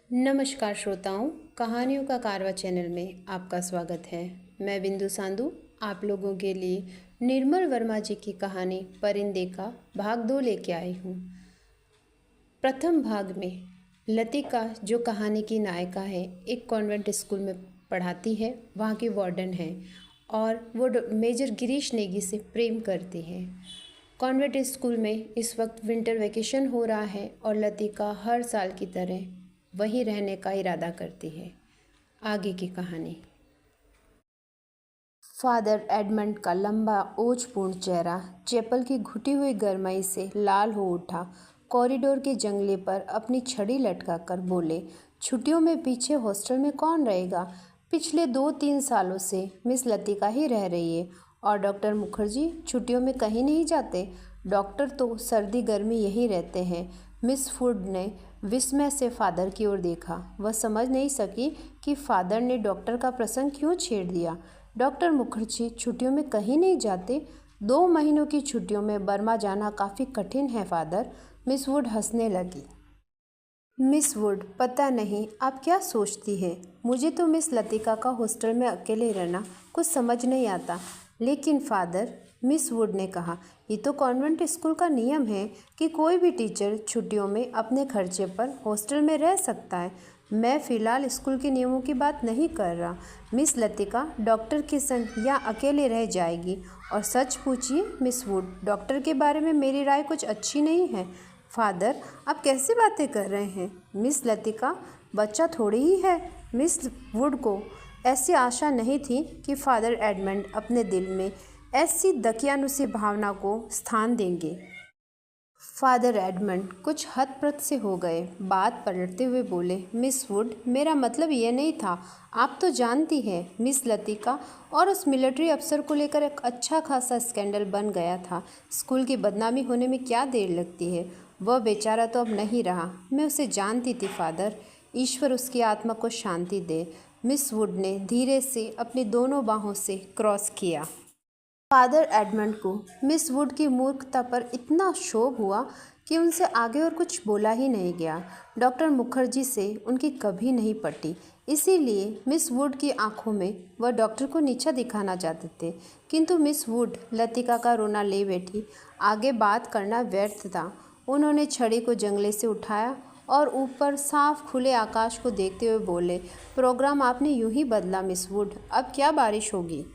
नमस्कार श्रोताओं, कहानियों का कारवा चैनल में आपका स्वागत है। मैं बिंदु सांधु आप लोगों के लिए निर्मल वर्मा जी की कहानी परिंदे का भाग 2 लेके आई हूँ। प्रथम भाग में लतिका, जो कहानी की नायिका है, एक कॉन्वेंट स्कूल में पढ़ाती है। वहाँ की वार्डन है और वो मेजर गिरीश नेगी से प्रेम करती है। कॉन्वेंट स्कूल में इस वक्त विंटर वेकेशन हो रहा है और लतिका हर साल की तरह वहीं रहने का इरादा करती है। आगे की कहानी। फादर एडमंड का लंबा ओजपूर्ण चेहरा चैपल की घुटी हुई गरमाई से लाल हो उठा। कॉरिडोर के जंगले पर अपनी छड़ी लटका कर बोले, छुट्टियों में पीछे हॉस्टल में कौन रहेगा? पिछले 2-3 सालों से मिस लतिका ही रह रही है। और डॉक्टर मुखर्जी छुट्टियों में कहीं नहीं जाते? डॉक्टर तो सर्दी गर्मी यहीं रहते हैं। मिस फूड ने विस्मय से फादर की ओर देखा। वह समझ नहीं सकी कि फादर ने डॉक्टर का प्रसंग क्यों छेड़ दिया। डॉक्टर मुखर्जी छुट्टियों में कहीं नहीं जाते? 2 महीनों की छुट्टियों में बर्मा जाना काफ़ी कठिन है फादर। मिस वुड हंसने लगी। मिस वुड, पता नहीं आप क्या सोचती है। मुझे तो मिस लतिका का हॉस्टल में अकेले रहना कुछ समझ नहीं आता। लेकिन फादर, मिस वुड ने कहा, ये तो कॉन्वेंट स्कूल का नियम है कि कोई भी टीचर छुट्टियों में अपने खर्चे पर हॉस्टल में रह सकता है। मैं फ़िलहाल स्कूल के नियमों की बात नहीं कर रहा। मिस लतिका डॉक्टर के संग या अकेले रह जाएगी। और सच पूछिए मिस वुड, डॉक्टर के बारे में मेरी राय कुछ अच्छी नहीं है। फादर, आप कैसी बातें कर रहे हैं? मिस लतिका बच्चा थोड़ी ही है। मिस वुड को ऐसी आशा नहीं थी कि फादर एडमंड अपने दिल में ऐसी दकियानुसी भावना को स्थान देंगे। फादर एडमंड कुछ हतप्रभ से हो गए। बात पलटते हुए बोले, मिस वुड, मेरा मतलब ये नहीं था। आप तो जानती हैं मिस लतिका और उस मिलिट्री अफसर को लेकर एक अच्छा खासा स्कैंडल बन गया था। स्कूल की बदनामी होने में क्या देर लगती है? वह बेचारा तो अब नहीं रहा। मैं उसे जानती थी फादर। ईश्वर उसकी आत्मा को शांति दे। मिस वुड ने धीरे से अपनी दोनों बाहों से क्रॉस किया। फादर एडमंड को मिस वुड की मूर्खता पर इतना क्षोभ हुआ कि उनसे आगे और कुछ बोला ही नहीं गया। डॉक्टर मुखर्जी से उनकी कभी नहीं पटी, इसीलिए मिस वुड की आंखों में वह डॉक्टर को नीचा दिखाना चाहते थे। किंतु मिस वुड लतिका का रोना ले बैठी। आगे बात करना व्यर्थ था। उन्होंने छड़ी को जंगले से उठाया और ऊपर साफ खुले आकाश को देखते हुए बोले, प्रोग्राम आपने यूं ही बदला मिस वुड। अब क्या बारिश होगी?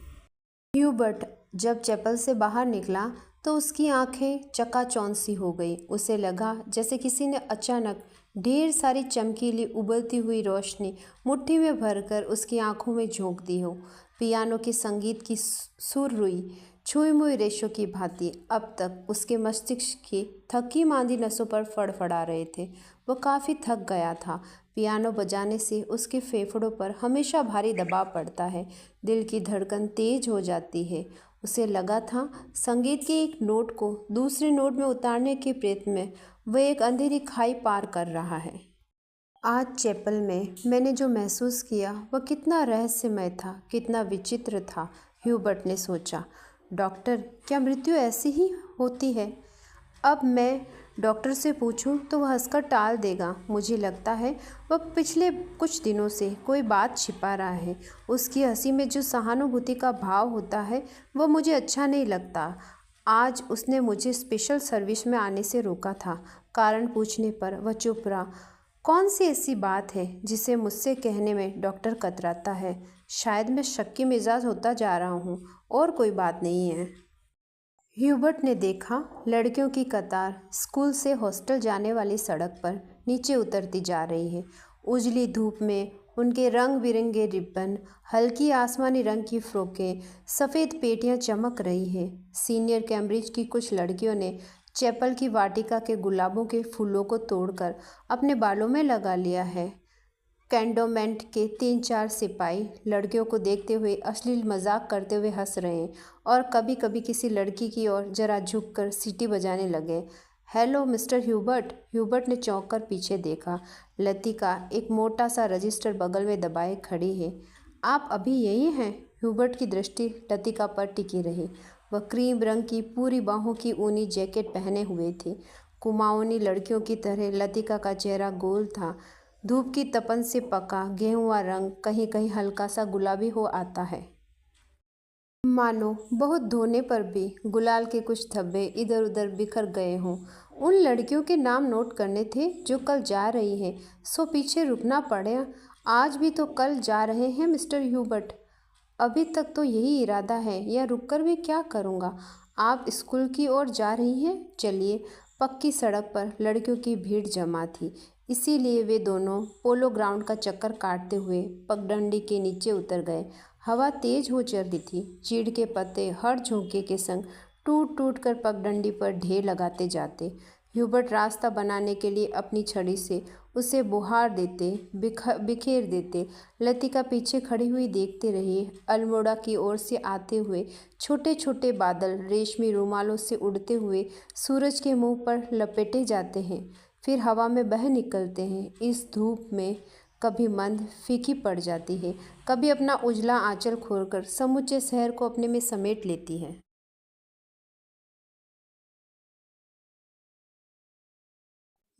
ह्यूबर्ट जब चैपल से बाहर निकला तो उसकी आंखें चकाचौंध सी हो गई। उसे लगा जैसे किसी ने अचानक ढेर सारी चमकीली उबलती हुई रोशनी मुट्ठी में भरकर उसकी आंखों में झोंक दी हो। पियानो के संगीत की सुर रुई छुई मुई रेशों की भांति अब तक उसके मस्तिष्क की थकी मांदी नसों पर फड़फड़ा रहे थे। वो काफ़ी थक गया था। पियानो बजाने से उसके फेफड़ों पर हमेशा भारी दबाव पड़ता है। दिल की धड़कन तेज हो जाती है। उसे लगा था संगीत के एक नोट को दूसरे नोट में उतारने के प्रयत्न में वह एक अंधेरी खाई पार कर रहा है। आज चैपल में मैंने जो महसूस किया वह कितना रहस्यमय था, कितना विचित्र था, ह्यूबर्ट ने सोचा। डॉक्टर, क्या मृत्यु ऐसी ही होती है? अब मैं डॉक्टर से पूछूं तो वह हंसकर टाल देगा। मुझे लगता है वह पिछले कुछ दिनों से कोई बात छिपा रहा है। उसकी हंसी में जो सहानुभूति का भाव होता है वह मुझे अच्छा नहीं लगता। आज उसने मुझे स्पेशल सर्विस में आने से रोका था। कारण पूछने पर वह चुप रहा। कौन सी ऐसी बात है जिसे मुझसे कहने में डॉक्टर कतराता है? शायद मैं शक्की मिजाज होता जा रहा हूँ, और कोई बात नहीं है। ह्यूबर्ट ने देखा लड़कियों की कतार स्कूल से हॉस्टल जाने वाली सड़क पर नीचे उतरती जा रही है। उजली धूप में उनके रंग बिरंगे रिबन, हल्की आसमानी रंग की फ्रॉकें, सफ़ेद पेटियां चमक रही है। सीनियर कैम्ब्रिज की कुछ लड़कियों ने चैपल की वाटिका के गुलाबों के फूलों को तोड़कर अपने बालों में लगा लिया है। कैंटोनमेंट के 3-4 सिपाही लड़कियों को देखते हुए अश्लील मजाक करते हुए हंस रहे हैं और कभी कभी किसी लड़की की ओर जरा झुककर सीटी बजाने लगे। Hello mister Hubert. ह्यूबर्ट ने चौंक कर पीछे देखा। लतिका एक मोटा सा रजिस्टर बगल में दबाए खड़ी है। आप अभी यही हैं? ह्यूबर्ट की दृष्टि लतिका पर टिकी रही। वह क्रीम रंग की पूरी बाहों की ऊनी जैकेट पहने हुए थी। कुमाऊनी लड़कियों की तरह लतिका का चेहरा गोल था। धूप की तपन से पका गेहुआ रंग कहीं कहीं हल्का सा गुलाबी हो आता है, मानो बहुत धोने पर भी गुलाल के कुछ धब्बे इधर उधर बिखर गए हों। उन लड़कियों के नाम नोट करने थे जो कल जा रही हैं, सो पीछे रुकना पड़े। आज भी तो कल जा रहे हैं मिस्टर ह्यूबर्ट। अभी तक तो यही इरादा है, या रुककर भी क्या करूँगा। आप स्कूल की ओर जा रही हैं, चलिए। पक्की सड़क पर लड़कियों की भीड़ जमा थी, इसीलिए वे दोनों पोलो ग्राउंड का चक्कर काटते हुए पगडंडी के नीचे उतर गए। हवा तेज हो चल रही थी, चीड़ के पत्ते हर झोंके के संग टूट टूट कर पगडंडी पर ढेर लगाते जाते। ह्यूबर्ट रास्ता बनाने के लिए अपनी छड़ी से उसे बुहार देते, बिखेर देते। लतिका पीछे खड़ी हुई देखते रही। अल्मोड़ा की ओर से आते हुए छोटे छोटे बादल रेशमी रुमालों से उड़ते हुए सूरज के मुंह पर लपेटे जाते हैं, फिर हवा में बह निकलते हैं। इस धूप में कभी मंद फीकी पड़ जाती है, कभी अपना उजला आंचल खोलकर समूचे शहर को अपने में समेट लेती है।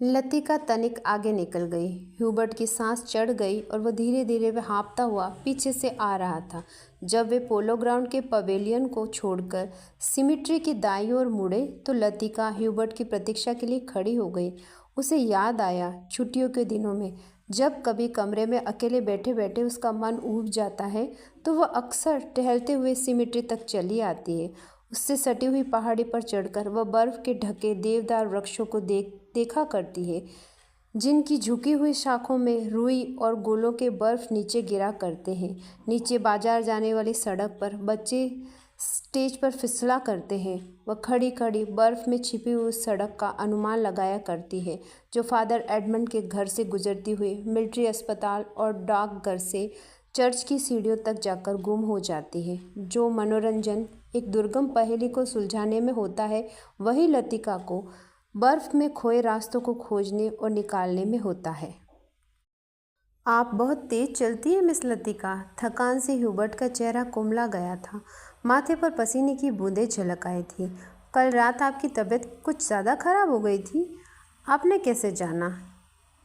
लतिका तनिक आगे निकल गई। ह्यूबर्ट की सांस चढ़ गई और वह धीरे धीरे वह हाँफता हुआ पीछे से आ रहा था। जब वे पोलो ग्राउंड के पवेलियन को छोड़कर सिमिट्री की दाईं ओर मुड़े तो लतिका ह्यूबर्ट की प्रतीक्षा के लिए खड़ी हो गई। उसे याद आया छुट्टियों के दिनों में जब कभी कमरे में अकेले बैठे बैठे उसका मन ऊब जाता है तो वह अक्सर टहलते हुए सिमिट्री तक चली आती है। उससे सटी हुई पहाड़ी पर चढ़कर वह बर्फ के ढके देवदार वृक्षों को देखा करती है, जिनकी झुकी हुई शाखों में रुई और गोलों के बर्फ नीचे गिरा करते हैं। नीचे बाजार जाने वाली सड़क पर बच्चे स्टेज पर फिसला करते हैं। वह खड़ी खड़ी बर्फ में छिपी हुई उस सड़क का अनुमान लगाया करती है जो फादर एडमंड के घर से गुजरती हुई मिलिट्री अस्पताल और डाकघर से चर्च की सीढ़ियों तक जाकर गुम हो जाती है। जो मनोरंजन एक दुर्गम पहेली को सुलझाने में होता है, वही लतिका को बर्फ में खोए रास्तों को खोजने और निकालने में होता है। आप बहुत तेज चलती हैं मिस लतिका। थकान से ह्यूबर्ट का चेहरा कुमला गया था, माथे पर पसीने की बूंदें झलक आई थी। कल रात आपकी तबीयत कुछ ज़्यादा खराब हो गई थी। आपने कैसे जाना?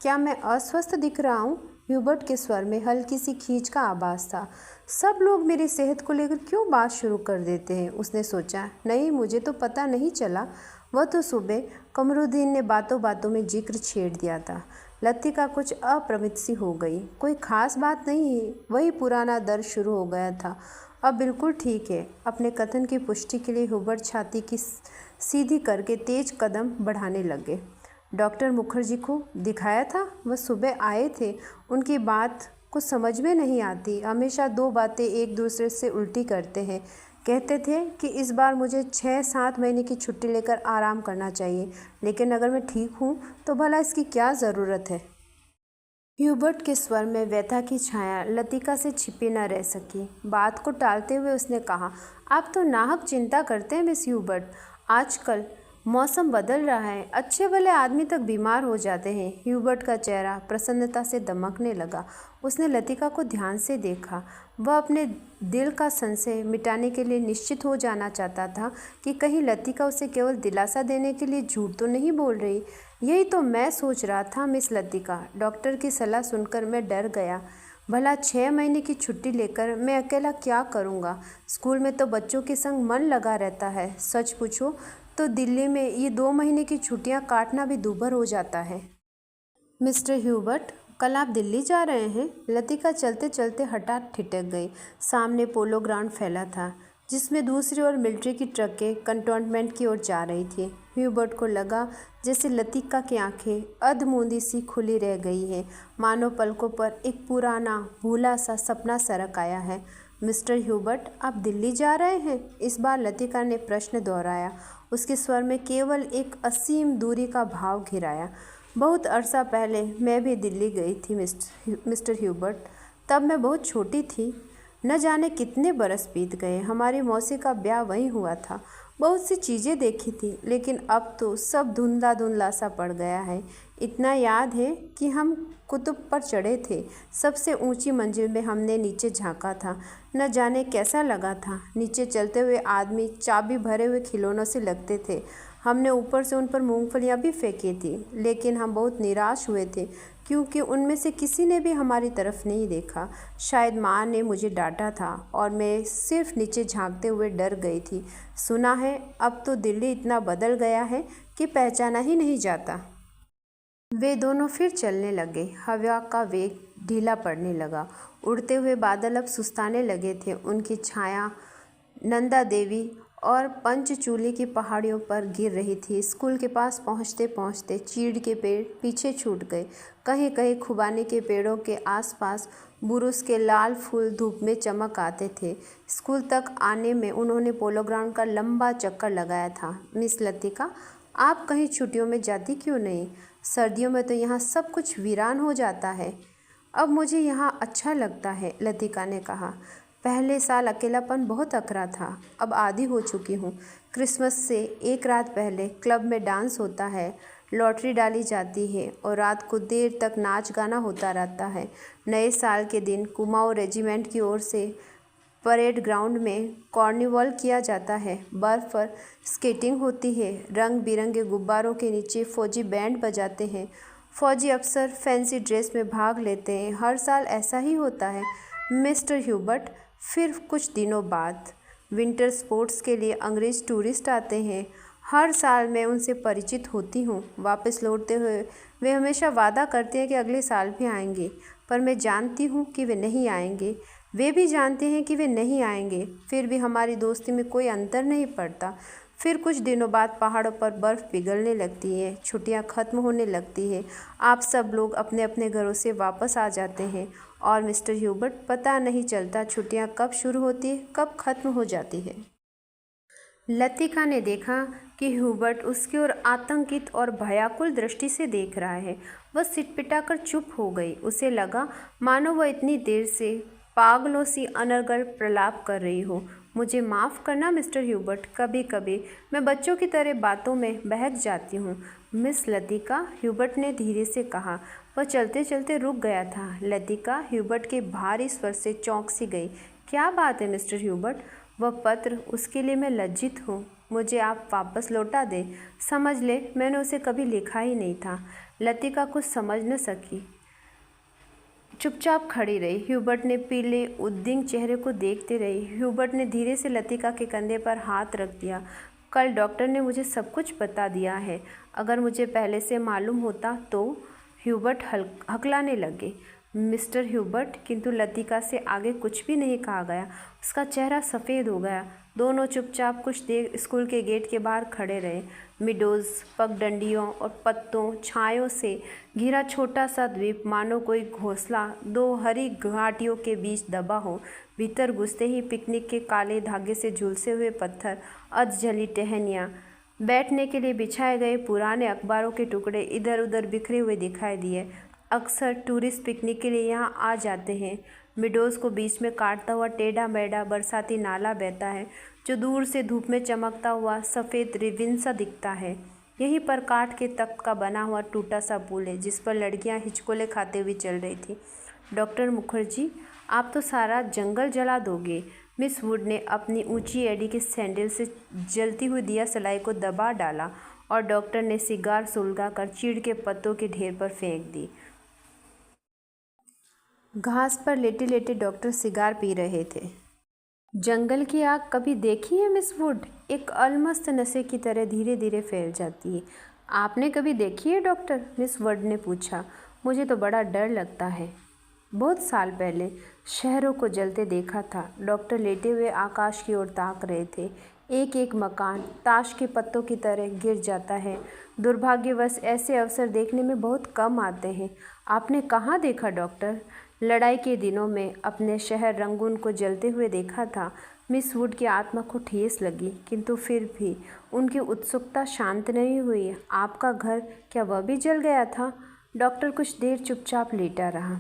क्या मैं अस्वस्थ दिख रहा हूँ? ह्यूबर्ट के स्वर में हल्की सी खींच का आवाज़ था। सब लोग मेरी सेहत को लेकर क्यों बात शुरू कर देते हैं? उसने सोचा। नहीं, मुझे तो पता नहीं चला। वह तो सुबह कमरुद्दीन ने बातों बातों में जिक्र छेड़ दिया था। लतिका कुछ अप्रमित सी हो गई। कोई खास बात नहीं है, वही पुराना दर्द शुरू हो गया था। अब बिल्कुल ठीक है। अपने कथन की पुष्टि के लिए ह्यूबर्ट छाती की सीधी करके तेज कदम बढ़ाने लगे। डॉक्टर मुखर्जी को दिखाया था? वह सुबह आए थे। उनकी बात कुछ समझ में नहीं आती, हमेशा दो बातें एक दूसरे से उल्टी करते हैं। कहते थे कि इस बार मुझे 6-7 महीने की छुट्टी लेकर आराम करना चाहिए, लेकिन अगर मैं ठीक हूँ तो भला इसकी क्या ज़रूरत है? ह्यूबर्ट के स्वर में व्यथा की छाया लतिका से छिपी न रह सकी। बात को टालते हुए उसने कहा, आप तो नाहक चिंता करते हैं मिस ह्यूबर्ट। आजकल मौसम बदल रहा है, अच्छे भले आदमी तक बीमार हो जाते हैं। ह्यूबर्ट का चेहरा प्रसन्नता से दमकने लगा। उसने लतिका को ध्यान से देखा। वह अपने दिल का संशय मिटाने के लिए निश्चित हो जाना चाहता था कि कहीं लतिका उसे केवल दिलासा देने के लिए झूठ तो नहीं बोल रही। यही तो मैं सोच रहा था मिस लतिका। डॉक्टर की सलाह सुनकर मैं डर गया। भला 6 महीने की छुट्टी लेकर मैं अकेला क्या करूँगा? स्कूल में तो बच्चों के संग मन लगा रहता है। सच पूछो तो दिल्ली में ये 2 महीने की छुट्टियाँ काटना भी दूभर हो जाता है। मिस्टर ह्यूबर्ट, कल आप दिल्ली जा रहे हैं? लतिका चलते चलते हठात ठिठक गई। सामने पोलो ग्राउंड फैला था, जिसमें दूसरी ओर मिलिट्री की ट्रकें कंटोनमेंट की ओर जा रही थी। ह्यूबर्ट को लगा जैसे लतिका की आंखें अधमूंदी सी खुली रह गई हैं, मानो पलकों पर एक पुराना भूला सा सपना सरक आया है। मिस्टर ह्यूबर्ट, आप दिल्ली जा रहे हैं? इस बार लतिका ने प्रश्न दोहराया। उसके स्वर में केवल एक असीम दूरी का भाव घिराया। बहुत अरसा पहले मैं भी दिल्ली गई थी मिस्टर ह्यूबर्ट। तब मैं बहुत छोटी थी। न जाने कितने बरस बीत गए। हमारी मौसी का ब्याह वहीं हुआ था। बहुत सी चीज़ें देखी थी, लेकिन अब तो सब धुंधला धुंधला सा पड़ गया है। इतना याद है कि हम कुतुब पर चढ़े थे। सबसे ऊंची मंजिल में हमने नीचे झांका था। न जाने कैसा लगा था। नीचे चलते हुए आदमी चाबी भरे हुए खिलौनों से लगते थे। हमने ऊपर से उन पर मूंगफलियाँ भी फेंकी थी, लेकिन हम बहुत निराश हुए थे क्योंकि उनमें से किसी ने भी हमारी तरफ नहीं देखा। शायद माँ ने मुझे डांटा था और मैं सिर्फ नीचे झांकते हुए डर गई थी। सुना है अब तो दिल्ली इतना बदल गया है कि पहचाना ही नहीं जाता। वे दोनों फिर चलने लगे। हवा का वेग ढीला पड़ने लगा। उड़ते हुए बादल अब सुस्ताने लगे थे। उनकी छाया नंदा देवी और पंचचूली की पहाड़ियों पर गिर रही थी। स्कूल के पास पहुंचते पहुंचते चीड़ के पेड़ पीछे छूट गए। कहीं कहीं खुबानी के पेड़ों के आसपास बुरुस के लाल फूल धूप में चमक आते थे। स्कूल तक आने में उन्होंने पोलो ग्राउंड का लंबा चक्कर लगाया था। मिस लतिका, आप कहीं छुट्टियों में जाती क्यों नहीं? सर्दियों में तो यहाँ सब कुछ वीरान हो जाता है। अब मुझे यहाँ अच्छा लगता है, लतिका ने कहा। पहले साल अकेलापन बहुत अकरा था, अब आदी हो चुकी हूँ। क्रिसमस से एक रात पहले क्लब में डांस होता है, लॉटरी डाली जाती है और रात को देर तक नाच गाना होता रहता है। नए साल के दिन कुमाऊँ रेजिमेंट की ओर से परेड ग्राउंड में कार्निवल किया जाता है। बर्फ़ पर स्केटिंग होती है। रंग बिरंगे गुब्बारों के नीचे फौजी बैंड बजाते हैं। फौजी अफसर फैंसी ड्रेस में भाग लेते हैं। हर साल ऐसा ही होता है मिस्टर ह्यूबर्ट। फिर कुछ दिनों बाद विंटर स्पोर्ट्स के लिए अंग्रेज़ टूरिस्ट आते हैं। हर साल मैं उनसे परिचित होती हूँ। वापस लौटते हुए वे हमेशा वादा करते हैं कि अगले साल भी आएंगे, पर मैं जानती हूँ कि वे नहीं आएंगे। वे भी जानते हैं कि वे नहीं आएंगे, फिर भी हमारी दोस्ती में कोई अंतर नहीं पड़ता। फिर कुछ दिनों बाद पहाड़ों पर बर्फ़ पिघलने लगती है, छुट्टियां ख़त्म होने लगती है, आप सब लोग अपने अपने घरों से वापस आ जाते हैं और मिस्टर ह्यूबर्ट, पता नहीं चलता छुट्टियां कब शुरू होती है कब ख़त्म हो जाती है। लतिका ने देखा कि ह्यूबर्ट उसकी ओर आतंकित और भयाकुल दृष्टि से देख रहा है। वह सिटपिटाकर चुप हो गई। उसे लगा मानो वह इतनी देर से पागलों सी अनर्गल प्रलाप कर रही हो। मुझे माफ़ करना मिस्टर ह्यूबर्ट, कभी कभी मैं बच्चों की तरह बातों में बहक जाती हूँ। मिस लतिका, ह्यूबर्ट ने धीरे से कहा। वह चलते चलते रुक गया था। लतिका ह्यूबर्ट के भारी स्वर से चौंक सी गई। क्या बात है मिस्टर ह्यूबर्ट? वह पत्र, उसके लिए मैं लज्जित हूँ। मुझे आप वापस लौटा दें। समझ ले, मैंने उसे कभी लिखा ही नहीं था। लतिका कुछ समझ न सकी, चुपचाप खड़ी रही। ह्यूबर्ट ने पीले उद्विग्न चेहरे को देखते रही। ह्यूबर्ट ने धीरे से लतिका के कंधे पर हाथ रख दिया। कल डॉक्टर ने मुझे सब कुछ बता दिया है। अगर मुझे पहले से मालूम होता तो। ह्यूबर्ट हकलाने लगे। मिस्टर ह्यूबर्ट, किंतु लतिका से आगे कुछ भी नहीं कहा गया। उसका चेहरा सफ़ेद हो गया। दोनों चुपचाप कुछ देर स्कूल के गेट के बाहर खड़े रहे। मिडोज़, पगडंडियों और पत्तों छायों से घिरा छोटा सा द्वीप मानो कोई घोंसला दो हरी घाटियों के बीच दबा हो। भीतर घुसते ही पिकनिक के काले धागे से झुलसे हुए पत्थर, अधजली टहनियाँ, बैठने के लिए बिछाए गए पुराने अखबारों के टुकड़े इधर उधर बिखरे हुए दिखाई दिए। अक्सर टूरिस्ट पिकनिक के लिए यहाँ आ जाते हैं। मिडोज़ को बीच में काटता हुआ टेढ़ा मेढ़ा बरसाती नाला बहता है, जो दूर से धूप में चमकता हुआ सफ़ेद रिबिन सा दिखता है। यहीं पर काठ के तख्त का बना हुआ टूटा सा पुल है, जिस पर लड़कियां हिचकोले खाते हुए चल रही थी। डॉक्टर मुखर्जी, आप तो सारा जंगल जला दोगे। मिस वुड ने अपनी ऊंची एड़ी के सैंडल से जलती हुई दिया सलाई को दबा डाला और डॉक्टर ने सिगार सुलगा कर चीड़ के पत्तों के ढेर पर फेंक दी। घास पर लेटे लेटे डॉक्टर सिगार पी रहे थे। जंगल की आग कभी देखी है मिस वुड? एक अलमस्त नशे की तरह धीरे धीरे फैल जाती है। आपने कभी देखी है डॉक्टर? मिस वुड ने पूछा। मुझे तो बड़ा डर लगता है। बहुत साल पहले शहरों को जलते देखा था। डॉक्टर लेटे हुए आकाश की ओर ताक रहे थे। एक एक मकान ताश के पत्तों की तरह गिर जाता है। दुर्भाग्यवश ऐसे अवसर देखने में बहुत कम आते हैं। आपने कहाँ देखा डॉक्टर? लड़ाई के दिनों में अपने शहर रंगून को जलते हुए देखा था। मिस वुड की आत्मा को ठेस लगी, किंतु फिर भी उनकी उत्सुकता शांत नहीं हुई। आपका घर, क्या वह भी जल गया था? डॉक्टर कुछ देर चुपचाप लेटा रहा।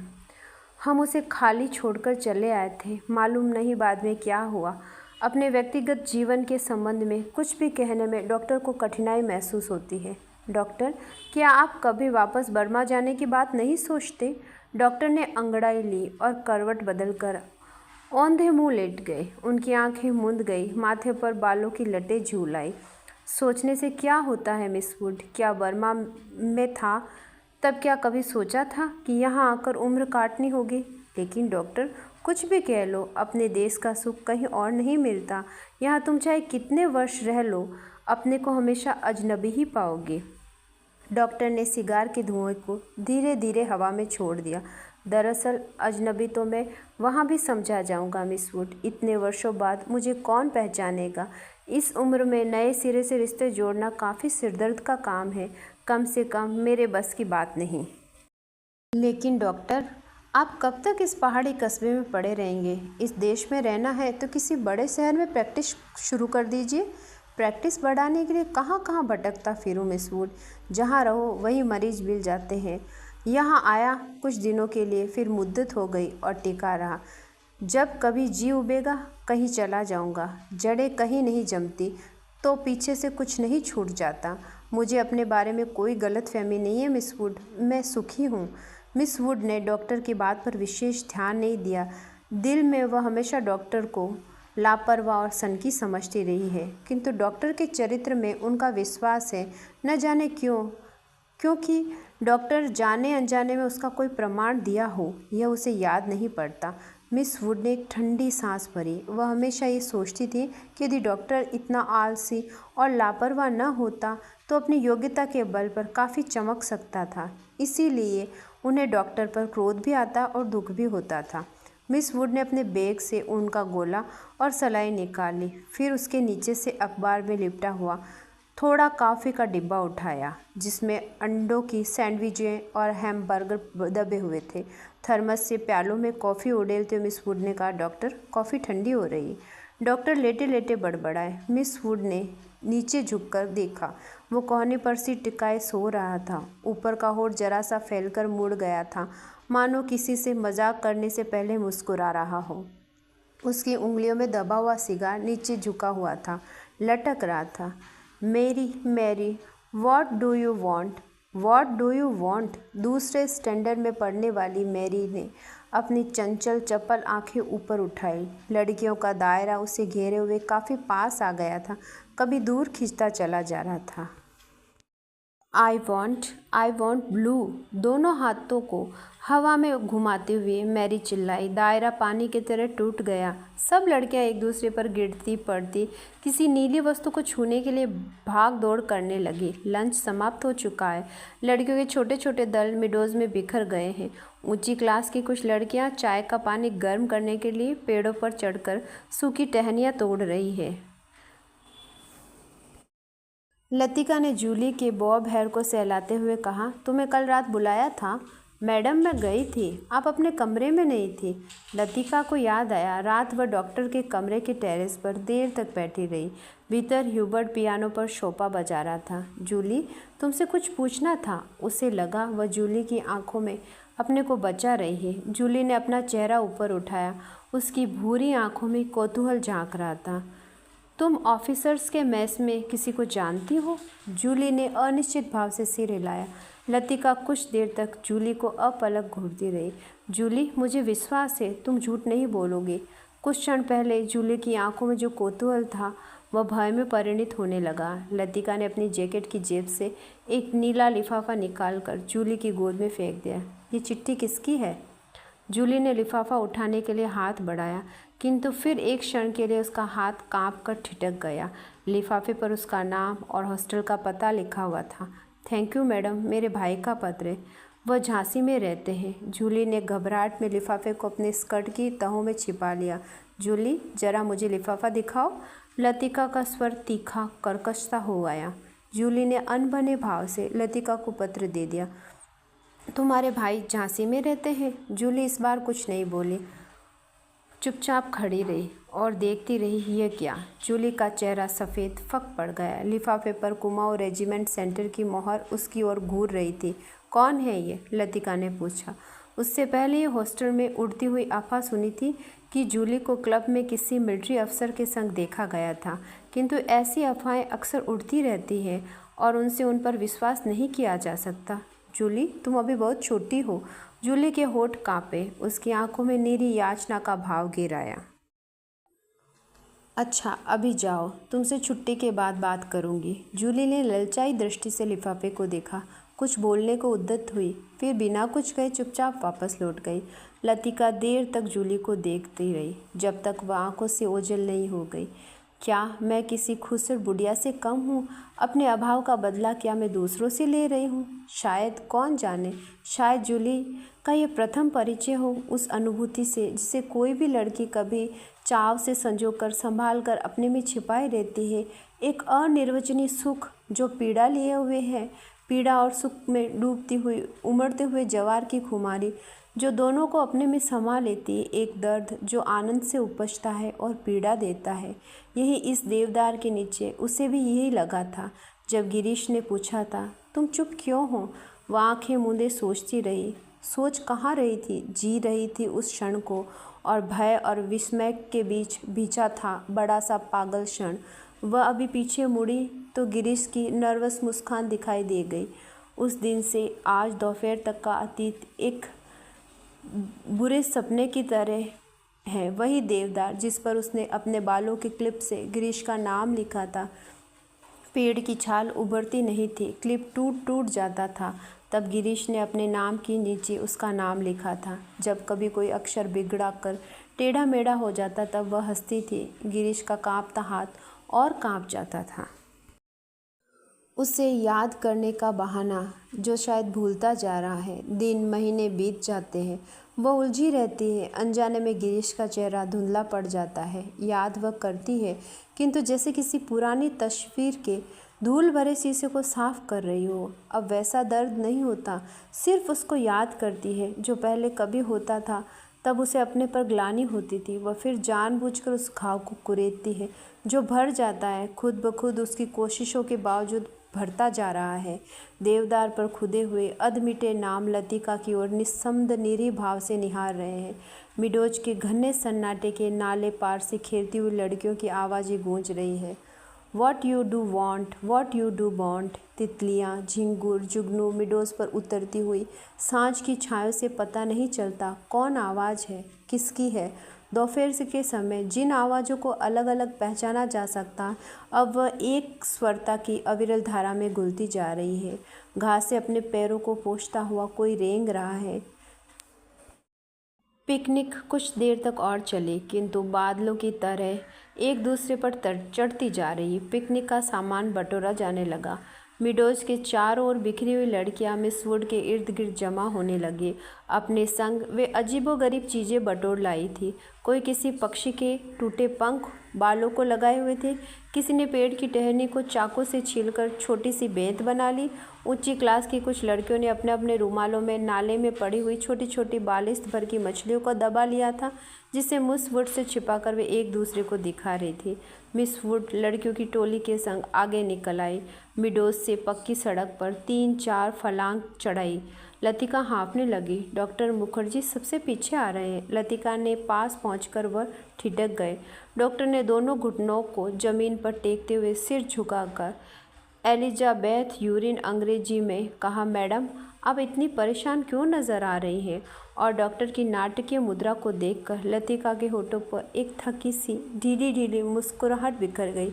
हम उसे खाली छोड़कर चले आए थे। मालूम नहीं बाद में क्या हुआ। अपने व्यक्तिगत जीवन के संबंध में कुछ भी कहने में डॉक्टर को कठिनाई महसूस होती है। डॉक्टर, क्या आप कभी वापस बर्मा जाने की बात नहीं सोचते? डॉक्टर ने अंगड़ाई ली और करवट बदलकर औंधे मुँह लेट गए। उनकी आंखें मूंद गई, माथे पर बालों की लटें झूल आई। सोचने से क्या होता है मिस वुड? क्या बर्मा में था तब क्या कभी सोचा था कि यहाँ आकर उम्र काटनी होगी? लेकिन डॉक्टर, कुछ भी कह लो, अपने देश का सुख कहीं और नहीं मिलता। यहाँ तुम चाहे कितने वर्ष रह लो, अपने को हमेशा अजनबी ही पाओगे। डॉक्टर ने सिगार के धुएं को धीरे धीरे हवा में छोड़ दिया। दरअसल अजनबी तो मैं वहाँ भी समझा जाऊँगा मिस वुड। इतने वर्षों बाद मुझे कौन पहचानेगा? इस उम्र में नए सिरे से रिश्ते जोड़ना काफ़ी सिरदर्द का काम है। कम से कम मेरे बस की बात नहीं। लेकिन डॉक्टर, आप कब तक इस पहाड़ी कस्बे में पड़े रहेंगे? इस देश में रहना है तो किसी बड़े शहर में प्रैक्टिस शुरू कर दीजिए। प्रैक्टिस बढ़ाने के लिए कहाँ कहाँ भटकता फिरूं मिस वुड। जहाँ रहो वहीं मरीज मिल जाते हैं। यहाँ आया कुछ दिनों के लिए, फिर मुद्दत हो गई और टिका रहा। जब कभी जी उबेगा कहीं चला जाऊँगा। जड़ें कहीं नहीं जमती तो पीछे से कुछ नहीं छूट जाता। मुझे अपने बारे में कोई गलतफहमी नहीं है मिस वुड, मैं सुखी हूँ। मिस वुड ने डॉक्टर की बात पर विशेष ध्यान नहीं दिया। दिल में वह हमेशा डॉक्टर को लापरवाह और सनकी समझती रही है, किंतु डॉक्टर के चरित्र में उनका विश्वास है। न जाने क्यों, क्योंकि डॉक्टर जाने अनजाने में उसका कोई प्रमाण दिया हो, यह उसे याद नहीं पड़ता। मिस वुड ने एक ठंडी सांस भरी। वह हमेशा ये सोचती थी कि यदि डॉक्टर इतना आलसी और लापरवाह न होता तो अपनी योग्यता के बल पर काफ़ी चमक सकता था। इसीलिए उन्हें डॉक्टर पर क्रोध भी आता और दुख भी होता था। मिस वुड ने अपने बैग से ऊन का गोला और सलाई निकाल ली। फिर उसके नीचे से अखबार में लिपटा हुआ थोड़ा कॉफ़ी का डिब्बा उठाया, जिसमें अंडों की सैंडविचें और हैमबर्गर दबे हुए थे। थर्मस से प्यालों में कॉफ़ी उड़ेलते मिस वुड ने कहा, डॉक्टर, कॉफ़ी ठंडी हो रही। डॉक्टर लेटे लेटे बड़बड़ाए। मिस वुड ने नीचे झुककर देखा। वो कोहनी पर सिर टिकाए सो रहा था। ऊपर का होठ जरा सा फैलकर मुड़ गया था, मानो किसी से मजाक करने से पहले मुस्कुरा रहा हो। उसकी उंगलियों में दबा हुआ सिगार नीचे झुका हुआ था, लटक रहा था। मेरी Mary, what do you want? What do you want? दूसरे स्टैंडर्ड में पढ़ने वाली मैरी ने अपनी चंचल चपल आंखें ऊपर उठाई। लड़कियों का दायरा उसे घेरे हुए काफ़ी पास आ गया था, कभी दूर खींचता चला जा रहा था। I want blue. दोनों हाथों को हवा में घुमाते हुए मैरी चिल्लाई। दायरा पानी की तरह टूट गया। सब लड़कियां एक दूसरे पर गिरती पड़ती किसी नीली वस्तु को छूने के लिए भाग दौड़ करने लगी। लंच समाप्त हो चुका है। लड़कियों के छोटे छोटे दल मिडोज में बिखर गए हैं। ऊंची क्लास की कुछ लड़कियां चाय का पानी गर्म करने के लिए पेड़ों पर चढ़कर सूखी टहनियाँ तोड़ रही है। लतिका ने जूली के बॉब हेयर को सहलाते हुए कहा, तुम्हें कल रात बुलाया था? मैडम, मैं गई थी, आप अपने कमरे में नहीं थी। लतिका को याद आया, रात वह डॉक्टर के कमरे के टेरेस पर देर तक बैठी रही। भीतर ह्यूबर्ट पियानो पर शोपा बजा रहा था। जूली, तुमसे कुछ पूछना था। उसे लगा वह जूली की आंखों में अपने को बचा रही है। जूली ने अपना चेहरा ऊपर उठाया। उसकी भूरी आंखों में कौतूहल झांक रहा था। तुम ऑफिसर्स के मेस में किसी को जानती हो? जूली ने अनिश्चित भाव से सिर हिलाया। लतिका कुछ देर तक जूली को अपलक घूरती रही। जूली, मुझे विश्वास है तुम झूठ नहीं बोलोगे। कुछ क्षण पहले जूली की आंखों में जो कौतूहल था वह भय में परिणित होने लगा। लतिका ने अपनी जैकेट की जेब से एक नीला लिफाफा निकालकर जूली की गोद में फेंक दिया। ये चिट्ठी किसकी है? जूली ने लिफाफा उठाने के लिए हाथ बढ़ाया, किंतु फिर एक क्षण के लिए उसका हाथ कांप कर ठिठक गया। लिफाफे पर उसका नाम और हॉस्टल का पता लिखा हुआ था। थैंक यू मैडम, मेरे भाई का पत्र है, वह झांसी में रहते हैं। जूली ने घबराहट में लिफाफे को अपने स्कर्ट की तहों में छिपा लिया। जूली, जरा मुझे लिफाफा दिखाओ। लतिका का स्वर तीखा कर्कश सा हो आया। जूली ने अनबने भाव से लतिका को पत्र दे दिया। तुम्हारे भाई झांसी में रहते हैं? जूली इस बार कुछ नहीं बोली, चुपचाप खड़ी रही और देखती रही। यह क्या? जूली का चेहरा सफ़ेद फक पड़ गया। लिफाफे पर कुमाऊं रेजिमेंट सेंटर की मोहर उसकी ओर घूर रही थी। कौन है ये? लतिका ने पूछा। उससे पहले ये हॉस्टल में उड़ती हुई अफवाह सुनी थी कि जूली को क्लब में किसी मिलिट्री अफसर के संग देखा गया था, किंतु ऐसी अफवाहें अक्सर उड़ती रहती हैं और उनसे उन पर विश्वास नहीं किया जा सकता। जूली, तुम अभी बहुत छोटी हो। जूली के होठ कांपे, उसकी आंखों में नीरी याचना का भाव गिराया। अच्छा, अभी जाओ, तुमसे छुट्टी के बाद बात करूंगी। जूली ने ललचाई दृष्टि से लिफाफे को देखा। कुछ बोलने को उद्यत हुई, फिर बिना कुछ कहे चुपचाप वापस लौट गई। लतिका देर तक जूली को देखती रही, जब तक वह आंखों से ओझल नहीं हो गई। क्या मैं किसी खूबसूरत बुढ़िया से कम हूँ? अपने अभाव का बदला क्या मैं दूसरों से ले रही हूँ? शायद, कौन जाने, शायद जूली का ये प्रथम परिचय हो उस अनुभूति से जिसे कोई भी लड़की कभी चाव से संजोकर संभाल कर अपने में छिपाए रहती है। एक अनिर्वचनीय सुख जो पीड़ा लिए हुए है, पीड़ा और सुख में डूबती हुई उमड़ते हुए जवार की खुमारी जो दोनों को अपने में समा लेती है। एक दर्द जो आनंद से उपजता है और पीड़ा देता है। यही इस देवदार के नीचे उसे भी यही लगा था। जब गिरीश ने पूछा था, तुम चुप क्यों हो? वह आंखें मूंदे सोचती रही। सोच कहाँ रही थी, जी रही थी उस क्षण को, और भय और विस्मय के बीच बीचा था बड़ा सा पागल क्षण। वह अभी पीछे मुड़ी तो गिरीश की नर्वस मुस्कान दिखाई दे गई। उस दिन से आज दोपहर तक का अतीत एक बुरे सपने की तरह है। वही देवदार जिस पर उसने अपने बालों के क्लिप से गिरीश का नाम लिखा था। पेड़ की छाल उभरती नहीं थी, क्लिप टूट टूट जाता था। तब गिरीश ने अपने नाम के नीचे उसका नाम लिखा था। जब कभी कोई अक्षर बिगड़ा कर टेढ़ा मेढ़ा हो जाता तब वह हंसती थी। गिरीश का कांपता हाथ और कांप जाता था। उसे याद करने का बहाना जो शायद भूलता जा रहा है। दिन महीने बीत जाते हैं, वह उलझी रहती है। अनजाने में गिरीश का चेहरा धुंधला पड़ जाता है। याद वह करती है, किंतु जैसे किसी पुरानी तस्वीर के धूल भरे शीशे को साफ कर रही हो। अब वैसा दर्द नहीं होता, सिर्फ उसको याद करती है जो पहले कभी होता था। तब उसे अपने पर ग्लानि होती थी। वह फिर जानबूझकर उस घाव को कुरेदती है जो भर जाता है, खुद ब खुद उसकी कोशिशों के बावजूद भरता जा रहा है। देवदार पर खुदे हुए अधमिटे नाम लतिका की ओर निस्संद निरीह भाव से निहार रहे हैं। मिडोज के घने सन्नाटे के नाले पार से खेलती हुई लड़कियों की आवाज़ें गूंज रही है। What you do want, what you do want. तितलियाँ, झिंगुर, जुगनू मिडोज पर उतरती हुई सांझ की छायों से पता नहीं चलता कौन आवाज़ है, किसकी है। दोपहर के समय जिन आवाज़ों को अलग अलग पहचाना जा सकता, अब वह एक स्वरता की अविरल धारा में घुलती जा रही है। घास से अपने पैरों को पोंछता हुआ कोई रेंग रहा है। पिकनिक कुछ देर तक और चली, किंतु बादलों की तरह एक दूसरे पर चढ़ती जा रही। पिकनिक का सामान बटोरा जाने लगा। मिडोज के चारों ओर बिखरी हुई लड़कियां मिस वुड के इर्द गिर्द जमा होने लगी। अपने संग वे अजीबोगरीब चीज़ें बटोर लाई थी। कोई किसी पक्षी के टूटे पंख बालों को लगाए हुए थे, किसी ने पेड़ की टहनी को चाकू से छीलकर छोटी सी बेंत बना ली। ऊंची क्लास की कुछ लड़कियों ने अपने अपने रुमालों में नाले में पड़ी हुई छोटी छोटी बालिश्त भर की मछलियों को दबा लिया था, जिसे मिस वुड से छिपाकर वे एक दूसरे को दिखा रही थी। मिस वुड लड़कियों की टोली के संग आगे निकल आई। मिडोज से पक्की सड़क पर 3-4 फलांग चढ़ाई। लतिका हाँफने लगी। डॉक्टर मुखर्जी सबसे पीछे आ रहे हैं। लतिका ने पास पहुंचकर वह ठिठक गए। डॉक्टर ने दोनों घुटनों को जमीन पर टेकते हुए सिर झुकाकर एलिजाबेथ यूरिन अंग्रेजी में कहा, मैडम आप इतनी परेशान क्यों नज़र आ रही हैं? और डॉक्टर की नाटकीय मुद्रा को देखकर लतिका के होठों पर एक थकी सी ढीली ढीली मुस्कुराहट बिखर गई।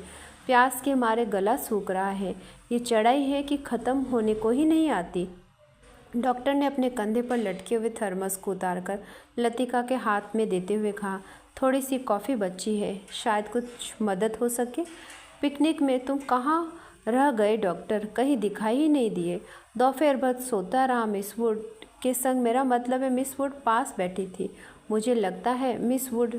प्यास के मारे गला सूख रहा है। ये चढ़ाई है कि ख़त्म होने को ही नहीं आती। डॉक्टर ने अपने कंधे पर लटके हुए थर्मस को उतारकर लतिका के हाथ में देते हुए कहा, थोड़ी सी कॉफ़ी बची है, शायद कुछ मदद हो सके। पिकनिक में तुम कहाँ रह गए डॉक्टर? कहीं दिखाई ही नहीं दिए। दोपहर भर सोता रहा मिस वुड के संग। मेरा मतलब है मिस वुड पास बैठी थी। मुझे लगता है मिस वुड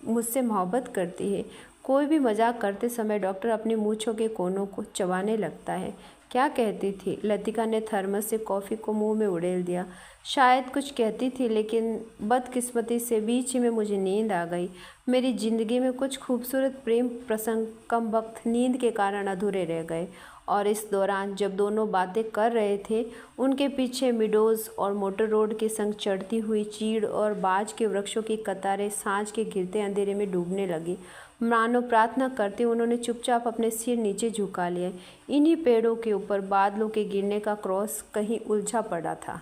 मुझसे मोहब्बत करती है। कोई भी मजाक करते समय डॉक्टर अपनी मूंछों के कोनों को चबाने लगता है। क्या कहती थी? लतिका ने थर्मस से कॉफ़ी को मुंह में उड़ेल दिया। शायद कुछ कहती थी, लेकिन बदकिस्मती से बीच में मुझे नींद आ गई। मेरी ज़िंदगी में कुछ खूबसूरत प्रेम प्रसंग कम वक्त नींद के कारण अधूरे रह गए। और इस दौरान जब दोनों बातें कर रहे थे, उनके पीछे मिडोज और मोटर रोड के संग चढ़ती हुई चीड़ और बाज के वृक्षों की कतारें सांझ के घिरते अंधेरे में डूबने लगी। मानो प्रार्थना करते उन्होंने चुपचाप अपने सिर नीचे झुका लिए। इन्हीं पेड़ों के ऊपर बादलों के गिरने का क्रॉस कहीं उलझा पड़ा था।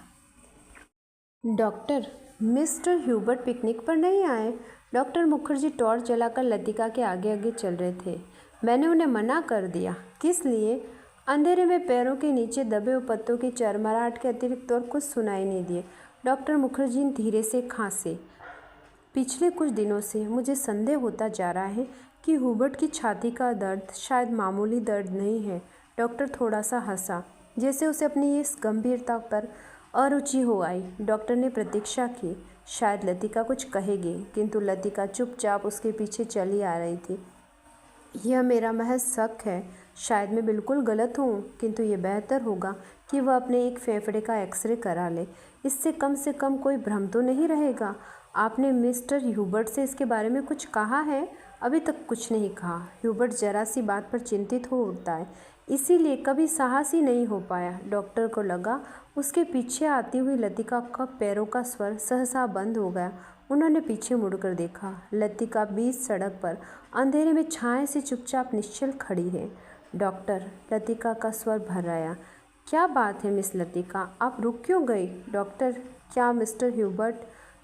डॉक्टर, मिस्टर ह्यूबर्ट पिकनिक पर नहीं आए? डॉक्टर मुखर्जी टॉर्च जलाकर लतिका के आगे आगे चल रहे थे। मैंने उन्हें मना कर दिया। किस लिए? अंधेरे में पैरों के नीचे दबे हुए पत्तों की चरमराहट के अतिरिक्त और कुछ सुनाई नहीं दिए। डॉक्टर मुखर्जी धीरे से खांसे। पिछले कुछ दिनों से मुझे संदेह होता जा रहा है कि हुबर्ट की छाती का दर्द शायद मामूली दर्द नहीं है। डॉक्टर थोड़ा सा हंसा, जैसे उसे अपनी इस गंभीरता पर अरुचि हो आई। डॉक्टर ने प्रतीक्षा की, शायद लतिका कुछ कहेगी, किंतु लतिका चुपचाप उसके पीछे चली आ रही थी। यह मेरा महज शक है, शायद मैं बिल्कुल गलत हूँ, किंतु ये बेहतर होगा कि वह अपने एक फेफड़े का एक्सरे करा ले। इससे कम कोई भ्रम तो नहीं रहेगा। आपने मिस्टर ह्यूबर्ट से इसके बारे में कुछ कहा है? अभी तक कुछ नहीं कहा। ह्यूबर्ट जरा सी बात पर चिंतित हो उठता है, इसीलिए कभी साहस ही नहीं हो पाया। डॉक्टर को लगा उसके पीछे आती हुई लतिका का पैरों का स्वर सहसा बंद हो गया। उन्होंने पीछे मुड़कर देखा। लतिका बीच सड़क पर अंधेरे में छाए से चुपचाप निश्चल खड़ी है। डॉक्टर, लतिका का स्वर भर आया। क्या बात है मिस लतिका, आप रुक क्यों गई? डॉक्टर, क्या मिस्टर ह्यूबर्ट?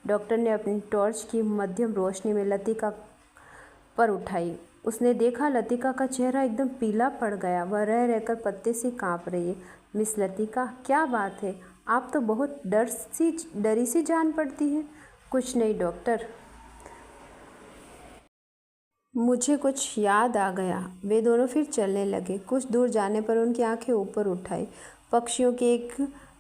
डॉक्टर ने अपनी टॉर्च की मध्यम रोशनी में लतिका पर उठाई। उसने देखा लतिका का चेहरा एकदम पीला पड़ गया। वह रह रहकर पत्ते से काँप रही है। मिस लतिका, क्या बात है? आप तो बहुत डरी सी जान पड़ती है। कुछ नहीं डॉक्टर, मुझे कुछ याद आ गया। वे दोनों फिर चलने लगे। कुछ दूर जाने पर उनकी आंखें ऊपर उठाई। पक्षियों के एक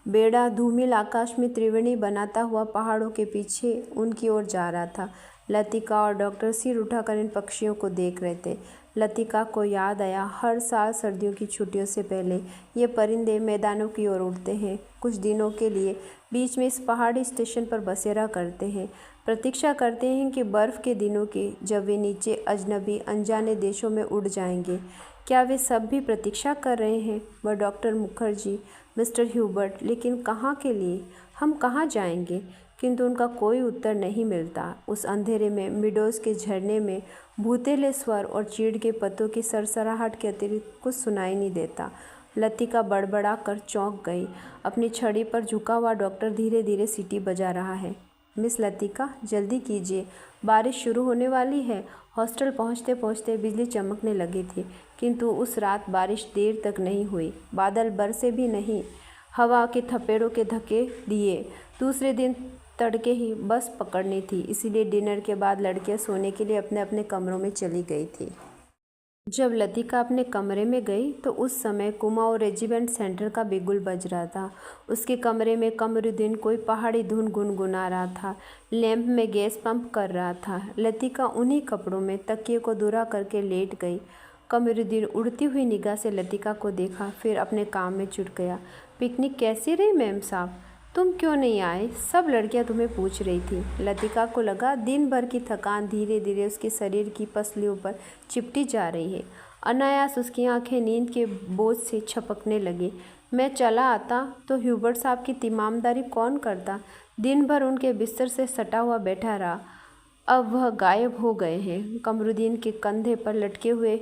बेड़ा धूमिल आकाश में त्रिवेणी बनाता हुआ पहाड़ों के पीछे उनकी ओर जा रहा था। लतिका और डॉक्टर सिर उठाकर इन पक्षियों को देख रहे थे। लतिका को याद आया, हर साल सर्दियों की छुट्टियों से पहले ये परिंदे मैदानों की ओर उड़ते हैं। कुछ दिनों के लिए बीच में इस पहाड़ी स्टेशन पर बसेरा करते हैं। प्रतीक्षा करते हैं कि बर्फ़ के दिनों की, जब वे नीचे अजनबी अनजाने देशों में उड़ जाएंगे। क्या वे सब भी प्रतीक्षा कर रहे हैं? वह डॉक्टर मुखर्जी, मिस्टर ह्यूबर्ट, लेकिन कहाँ के लिए? हम कहाँ जाएंगे? किंतु उनका कोई उत्तर नहीं मिलता। उस अंधेरे में मिडोज़ के झरने में भूतेले स्वर और चीड़ के पत्तों की सरसराहट के अतिरिक्त कुछ सुनाई नहीं देता। लतिका बड़बड़ा कर चौंक गई। अपनी छड़ी पर झुका हुआ डॉक्टर धीरे धीरे सीटी बजा रहा है। मिस लतिका, जल्दी कीजिए, बारिश शुरू होने वाली है। हॉस्टल पहुंचते पहुंचते बिजली चमकने लगी थी, किंतु उस रात बारिश देर तक नहीं हुई। बादल बरसे भी नहीं। हवा के थपेड़ों के धक्के दिए। दूसरे दिन तड़के ही बस पकड़नी थी, इसीलिए डिनर के बाद लड़कियां सोने के लिए अपने अपने कमरों में चली गई थी। जब लतिका अपने कमरे में गई तो उस समय कुमाऊं रेजिमेंट सेंटर का बिगुल बज रहा था। उसके कमरे में कमरुद्दीन कोई पहाड़ी धुन गुनगुना रहा था, लैंप में गैस पंप कर रहा था। लतिका उन्हीं कपड़ों में तकिए को दूरा करके लेट गई। कमरुद्दीन उड़ती हुई निगाह से लतिका को देखा, फिर अपने काम में जुट गया। पिकनिक कैसी रही मैम साहब? तुम क्यों नहीं आए? सब लड़कियां तुम्हें पूछ रही थी। लतिका को लगा दिन भर की थकान धीरे धीरे उसके शरीर की पसलियों पर चिपटी जा रही है। अनायास उसकी आंखें नींद के बोझ से छपकने लगी। मैं चला आता तो ह्यूबर्ट साहब की तीमामदारी कौन करता? दिन भर उनके बिस्तर से सटा हुआ बैठा रहा। अब वह गायब हो गए हैं। कमरुद्दीन के कंधे पर लटके हुए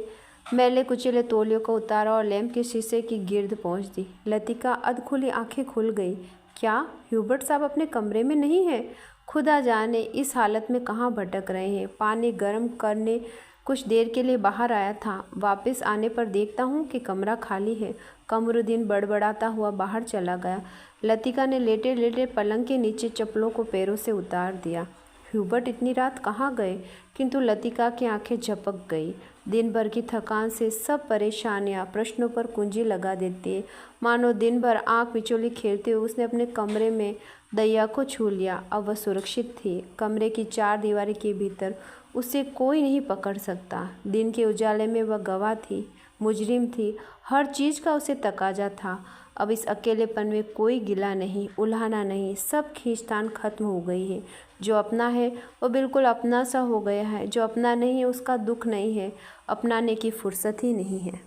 मैले कुचले तौलियों को उतारा और लैंप के शीशे की गिर्द पहुंच दी। लतिका अधखुली आंखें खुल गई। क्या ह्यूबर्ट साहब अपने कमरे में नहीं है? खुदा जाने इस हालत में कहाँ भटक रहे हैं। पानी गर्म करने कुछ देर के लिए बाहर आया था। वापस आने पर देखता हूँ कि कमरा खाली है। कमरुद्दीन बड़बड़ाता हुआ बाहर चला गया। लतिका ने लेटे लेटे पलंग के नीचे चप्पलों को पैरों से उतार दिया। ह्यूबर्ट इतनी रात कहाँ गए? किंतु लतिका की आंखें झपक गई। दिन भर की थकान से सब परेशानियां प्रश्नों पर कुंजी लगा देती है। मानो दिन भर आँख मिचौली खेलते हुए उसने अपने कमरे में दैया को छू लिया। अब वह सुरक्षित थी। कमरे की चार दीवारी के भीतर उसे कोई नहीं पकड़ सकता। दिन के उजाले में वह गवाह थी, मुजरिम थी। हर चीज़ का उसे तकाजा था। अब इस अकेलेपन में कोई गिला नहीं, उल्हाना नहीं। सब खींचतान खत्म हो गई है। जो अपना है वो बिल्कुल अपना सा हो गया है। जो अपना नहीं है उसका दुख नहीं है, अपनाने की फुर्सत ही नहीं है।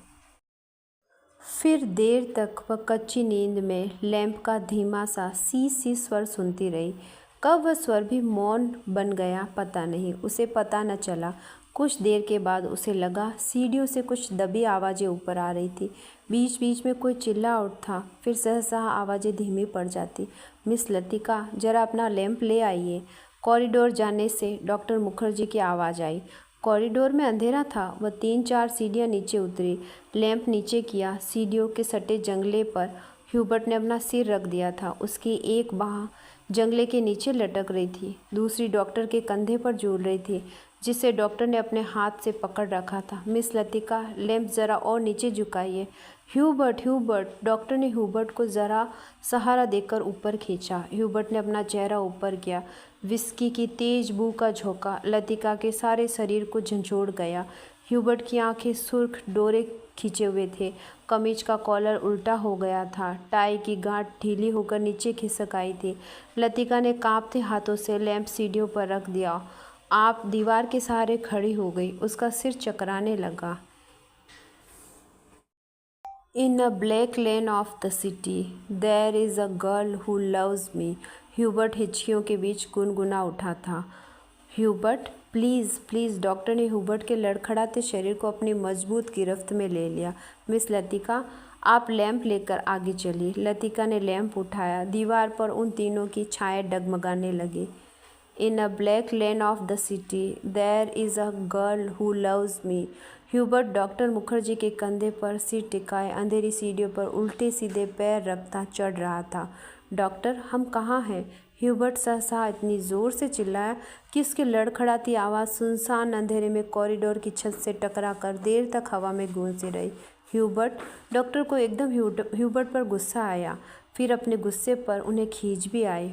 फिर देर तक वह कच्ची नींद में लैंप का धीमा सा सी स्वर सुनती रही। कब वह स्वर भी मौन बन गया पता नहीं, उसे पता न चला। कुछ देर के बाद उसे लगा सीढ़ियों से कुछ दबी आवाज़ें ऊपर आ रही थी। बीच बीच में कोई चिल्ला उठता, फिर सहसा आवाज़ें धीमी पड़ जाती। मिस लतिका, जरा अपना लैंप ले आइए। कॉरिडोर जाने से डॉक्टर मुखर्जी की आवाज़ आई। कॉरिडोर में अंधेरा था। वह 3-4 सीढ़ियाँ नीचे उतरी, लैंप नीचे किया। सीढ़ियों के सटे जंगले पर ह्यूबर्ट ने अपना सिर रख दिया था। उसकी एक बाँह जंगले के नीचे लटक रही थी, दूसरी डॉक्टर के कंधे पर झूल रही थी, जिसे डॉक्टर ने अपने हाथ से पकड़ रखा था। मिस लतिका, लैंप ज़रा और नीचे झुकाइए। Hubert, Hubert. डॉक्टर ने ह्यूबर्ट को ज़रा सहारा देकर ऊपर खींचा। ह्यूबर्ट ने अपना चेहरा ऊपर किया। विस्की की तेज बू का झोंका लतिका के सारे शरीर को झंझोड़ गया। ह्यूबर्ट की आंखें सुर्ख डोरे खींचे हुए थे, कमीज का कॉलर उल्टा हो गया था, टाई की गांठ ढीली होकर नीचे खिसक आई थी। लतिका ने कांपते हाथों से लैंप सीढ़ियों पर रख दिया। आप दीवार के सहारे खड़ी हो गई। उसका सिर चकराने लगा। In a black lane of the city, there is a girl who loves me. Hubert हिचकियों के बीच गुनगुना उठा था। Hubert, please please. डॉक्टर ने ह्यूबर्ट के लड़खड़ाते शरीर को अपनी मजबूत गिरफ्त में ले लिया। मिस लतिका, आप लैंप लेकर आगे चलिए। लतिका ने लैंप उठाया। दीवार पर उन तीनों की छाया डगमगाने लगी। In a black lane of the city, there is a girl who loves me. Hubert doctor Mukherjee के कंधे पर सिर टिकाए अंधेरी सीढ़ियों पर उल्टे सीधे पैर रखता चढ़ रहा था। डॉक्टर, हम कहाँ हैं? ह्यूबर्ट सहसा इतनी ज़ोर से चिल्लाया कि उसकी लड़खड़ाती आवाज़ सुनसान अंधेरे में कॉरिडोर की छत से टकरा कर देर तक हवा में गूंजती रही। ह्यूबर्ट। डॉक्टर को एकदम ह्यूबर्ट पर गुस्सा आया, फिर अपने गुस्से पर उन्हें खींच भी आई।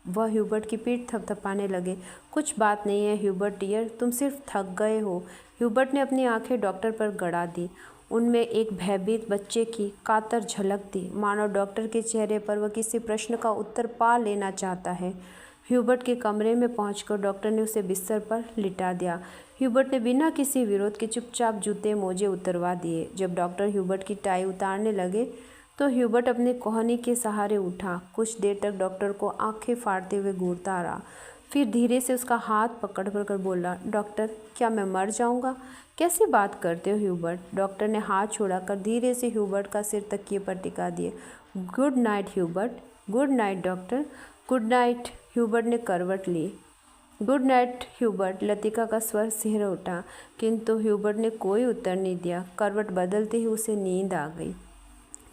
वह ह्यूबर्ट की पीठ थपथपाने लगे। कुछ बात नहीं है ह्यूबर्ट डियर, तुम सिर्फ थक गए हो। ह्यूबर्ट ने अपनी आंखें डॉक्टर पर गड़ा दी। उनमें एक भयभीत बच्चे की कातर झलक थी, मानो डॉक्टर के चेहरे पर वह किसी प्रश्न का उत्तर पा लेना चाहता है। ह्यूबर्ट के कमरे में पहुंचकर डॉक्टर ने उसे बिस्तर पर लिटा दिया। ह्यूबर्ट ने बिना किसी विरोध के चुपचाप जूते मोजे उतरवा दिए। जब डॉक्टर ह्यूबर्ट की टाई उतारने लगे तो ह्यूबर्ट अपने कोहनी के सहारे उठा। कुछ देर तक डॉक्टर को आंखें फाड़ते हुए घूरता रहा, फिर धीरे से उसका हाथ पकड़ कर बोला, डॉक्टर, क्या मैं मर जाऊंगा? कैसी बात करते हो ह्यूबर्ट? डॉक्टर ने हाथ छोड़ाकर धीरे से ह्यूबर्ट का सिर तकिए पर टिका दिए। Good night Hubert. Good night doctor. Good night. Hubert ने करवट ली। Good night Hubert. लतिका का स्वर सिहर उठा, किंतु ह्यूबर्ट ने कोई उत्तर नहीं दिया। करवट बदलते ही उसे नींद आ गई।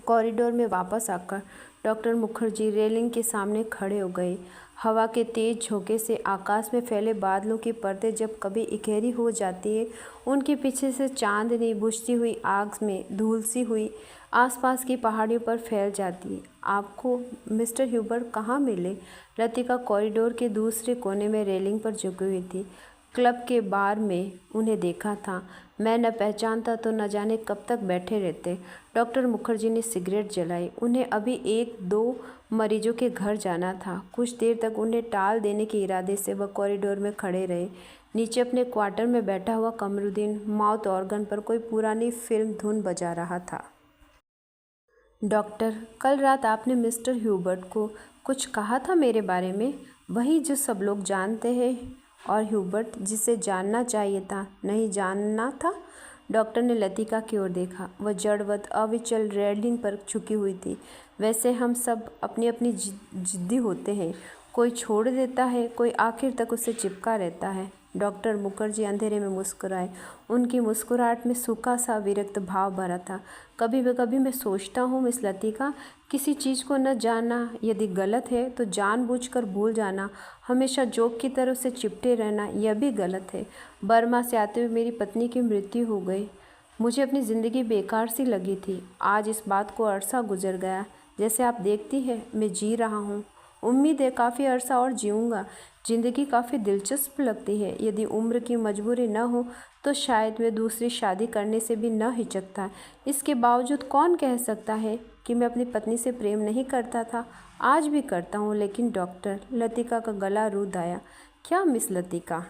कॉरिडोर में वापस आकर डॉक्टर मुखर्जी रेलिंग के सामने खड़े हो गए। हवा के तेज झोंके से आकाश में फैले बादलों की परतें जब कभी इकहरी हो जाती है, उनके पीछे से चांदनी बुझती हुई आग में धुलसी हुई आसपास की पहाड़ियों पर फैल जाती है। आपको मिस्टर ह्यूबर्ट कहाँ मिले? लतिका कॉरिडोर के दूसरे कोने में रेलिंग पर झुकी हुई थी। क्लब के बार में उन्हें देखा था। मैं न पहचानता तो न जाने कब तक बैठे रहते। डॉक्टर मुखर्जी ने सिगरेट जलाई। उन्हें अभी 1-2 मरीजों के घर जाना था। कुछ देर तक उन्हें टाल देने के इरादे से वह कॉरिडोर में खड़े रहे। नीचे अपने क्वार्टर में बैठा हुआ कमरुद्दीन माउथ ऑर्गन पर कोई पुरानी फिल्म धुन बजा रहा था। डॉक्टर, कल रात आपने मिस्टर ह्यूबर्ट को कुछ कहा था मेरे बारे में, वही जो सब लोग जानते हैं, और ह्यूबर्ट जिसे जानना चाहिए था नहीं जानना था। डॉक्टर ने लतिका की ओर देखा। वह जड़वत अविचल रेलिंग पर झुकी हुई थी। वैसे हम सब अपनी अपनी जिद्दी होते हैं, कोई छोड़ देता है, कोई आखिर तक उसे चिपका रहता है। डॉक्टर मुखर्जी अंधेरे में मुस्कुराए। उनकी मुस्कुराहट में सूखा सा विरक्त भाव भरा था। कभी मैं सोचता हूँ मिस लतिका, किसी चीज़ को न जानना यदि गलत है तो जानबूझकर भूल जाना, हमेशा जोक की तरह से चिपटे रहना, यह भी गलत है। बर्मा से आते हुए मेरी पत्नी की मृत्यु हो गई। मुझे अपनी ज़िंदगी बेकार सी लगी थी। आज इस बात को अरसा गुजर गया। जैसे आप देखती हैं मैं जी रहा हूँ। उम्मीद है काफ़ी अरसा और जीऊँगा। ज़िंदगी काफ़ी दिलचस्प लगती है। यदि उम्र की मजबूरी न हो तो शायद मैं दूसरी शादी करने से भी न हिचकता। इसके बावजूद कौन कह सकता है कि मैं अपनी पत्नी से प्रेम नहीं करता था? आज भी करता हूँ। लेकिन डॉक्टर, लतिका का गला रूंध आया। क्या मिस लतिका?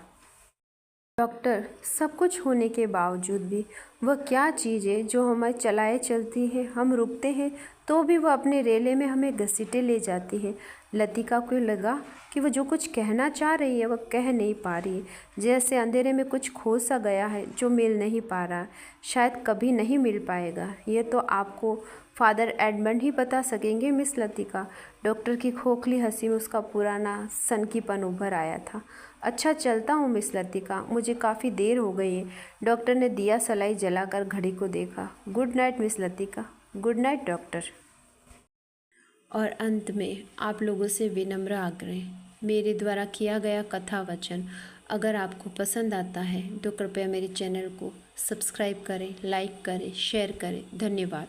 डॉक्टर, सब कुछ होने के बावजूद भी वह क्या चीज़ है जो हमें चलाए चलती है? हम रुकते हैं तो भी वह अपने रेले में हमें घसीटे ले जाती है। लतिका को लगा कि वो जो कुछ कहना चाह रही है वह कह नहीं पा रही है, जैसे अंधेरे में कुछ खो सा गया है जो मिल नहीं पा रहा, शायद कभी नहीं मिल पाएगा। ये तो आपको फादर एडमंड ही बता सकेंगे मिस लतिका। डॉक्टर की खोखली हंसी में उसका पुराना सनकीपन उभर आया था। अच्छा चलता हूँ मिस लतिका, मुझे काफ़ी देर हो गई है। डॉक्टर ने दिया सलाई जलाकर घड़ी को देखा। Good night miss Latika. Good night doctor. और अंत में आप लोगों से विनम्र आग्रह, मेरे द्वारा किया गया कथा वचन अगर आपको पसंद आता है तो कृपया मेरे चैनल को सब्सक्राइब करें, लाइक करें, शेयर करें। धन्यवाद।